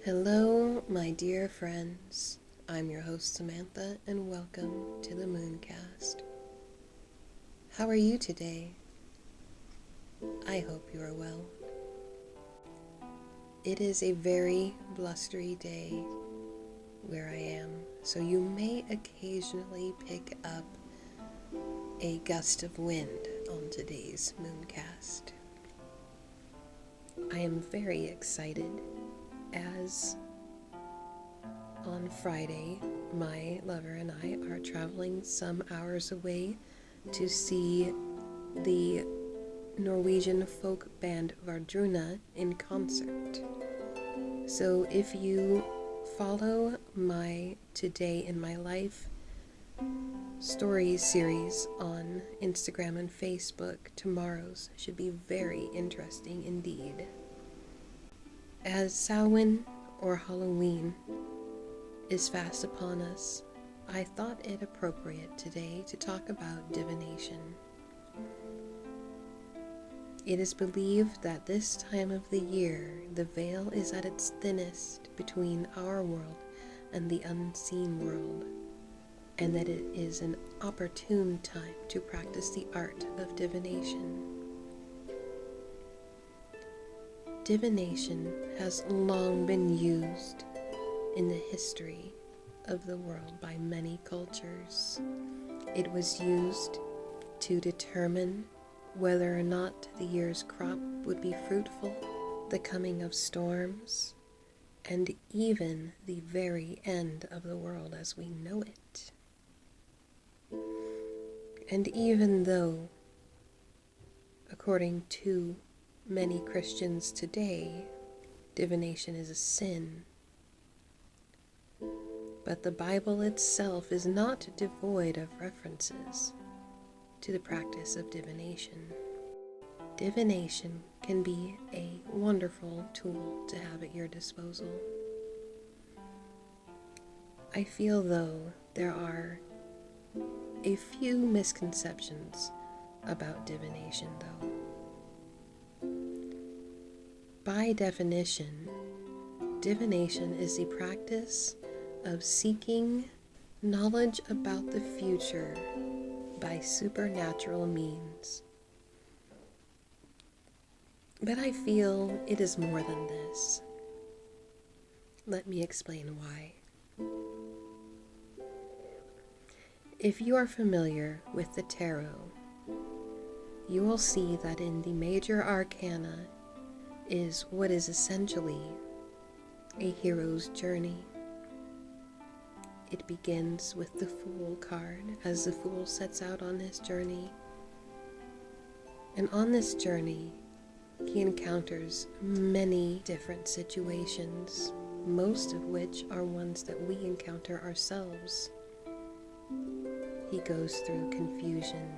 Hello, my dear friends. I'm your host, Samantha, and welcome to the Mooncast. How are you today? I hope you are well. It is a very blustery day where I am, so you may occasionally pick up a gust of wind on today's Mooncast. I am very excited as on Friday, my lover and I are traveling some hours away to see the Norwegian folk band Vardruna in concert. So if you follow my Today in My Life stories series on Instagram and Facebook, tomorrow's should be very interesting indeed. As Samhain or Halloween is fast upon us, I thought it appropriate today to talk about divination. It is believed that this time of the year, the veil is at its thinnest between our world and the unseen world, and that it is an opportune time to practice the art of divination. Divination has long been used in the history of the world by many cultures. It was used to determine whether or not the year's crop would be fruitful, the coming of storms, and even the very end of the world as we know it. And even though, according to many Christians today, divination is a sin, but the Bible itself is not devoid of references to the practice of divination. Divination can be a wonderful tool to have at your disposal. I feel, though, there are a few misconceptions about divination, though. By definition, divination is the practice of seeking knowledge about the future by supernatural means. But I feel it is more than this. Let me explain why. If you are familiar with the tarot, you will see that in the major arcana is what is essentially a hero's journey. It begins with the Fool card as the Fool sets out on his journey. And on this journey, he encounters many different situations, most of which are ones that we encounter ourselves. He goes through confusion,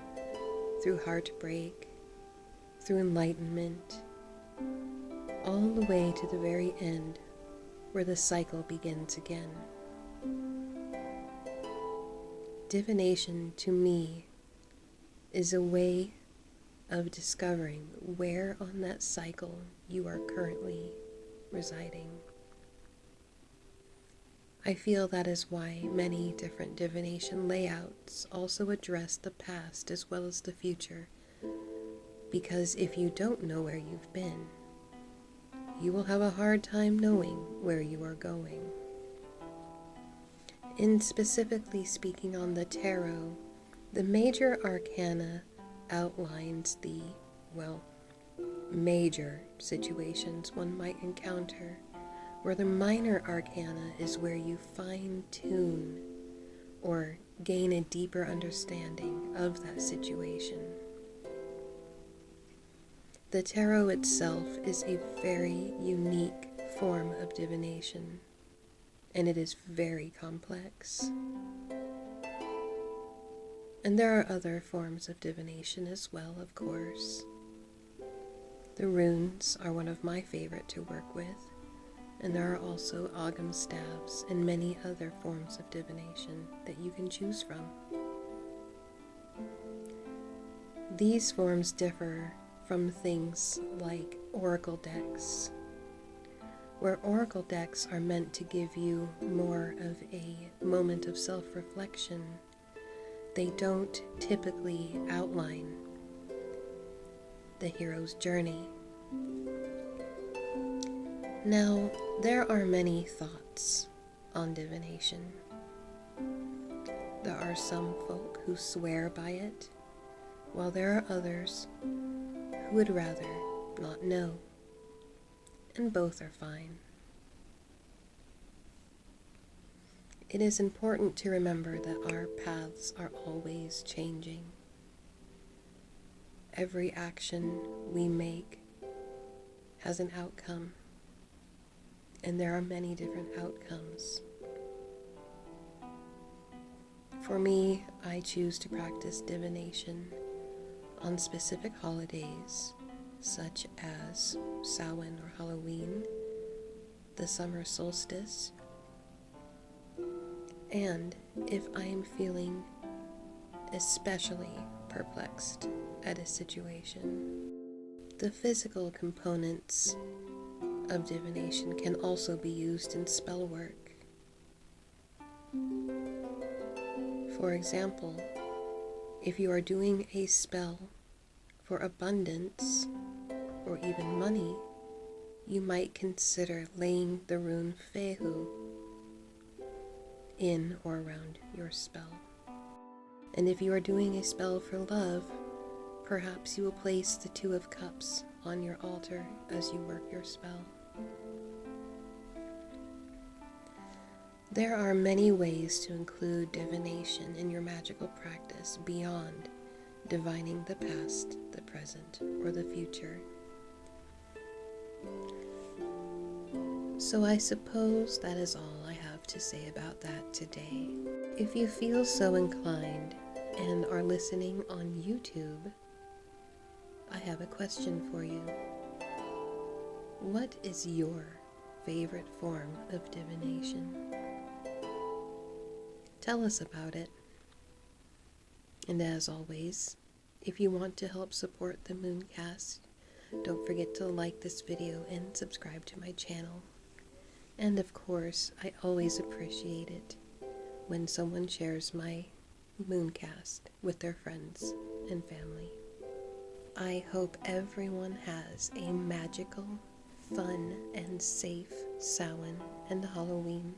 through heartbreak, through enlightenment, all the way to the very end, where the cycle begins again. Divination, to me, is a way of discovering where on that cycle you are currently residing. I feel that is why many different divination layouts also address the past as well as the future, because if you don't know where you've been, you will have a hard time knowing where you are going. In specifically speaking on the tarot, the major arcana outlines the, major situations one might encounter, where the minor arcana is where you fine-tune or gain a deeper understanding of that situation. The tarot itself is a very unique form of divination, and it is very complex. And there are other forms of divination as well, of course. The runes are one of my favorite to work with, and there are also ogham staves and many other forms of divination that you can choose from. These forms differ from things like oracle decks, where oracle decks are meant to give you more of a moment of self-reflection, they don't typically outline the hero's journey. Now, there are many thoughts on divination. There are some folk who swear by it, while there are others who would rather not know, and both are fine. It is important to remember that our paths are always changing. Every action we make has an outcome, and there are many different outcomes. For me, I choose to practice divination on specific holidays, such as Samhain or Halloween, the summer solstice, and if I am feeling especially perplexed at a situation. The physical components of divination can also be used in spell work. For example, if you are doing a spell for abundance or even money, you might consider laying the rune Fehu in or around your spell. And if you are doing a spell for love, perhaps you will place the Two of Cups on your altar as you work your spell. There are many ways to include divination in your magical practice beyond divining the past, the present, or the future. So I suppose that is all I have to say about that today. If you feel so inclined and are listening on YouTube, I have a question for you. What is your favorite form of divination? Tell us about it. And as always, if you want to help support the Mooncast, don't forget to like this video and subscribe to my channel. And of course, I always appreciate it when someone shares my Mooncast with their friends and family. I hope everyone has a magical, fun, and safe Samhain and Halloween.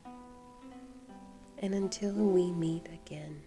And until we meet again,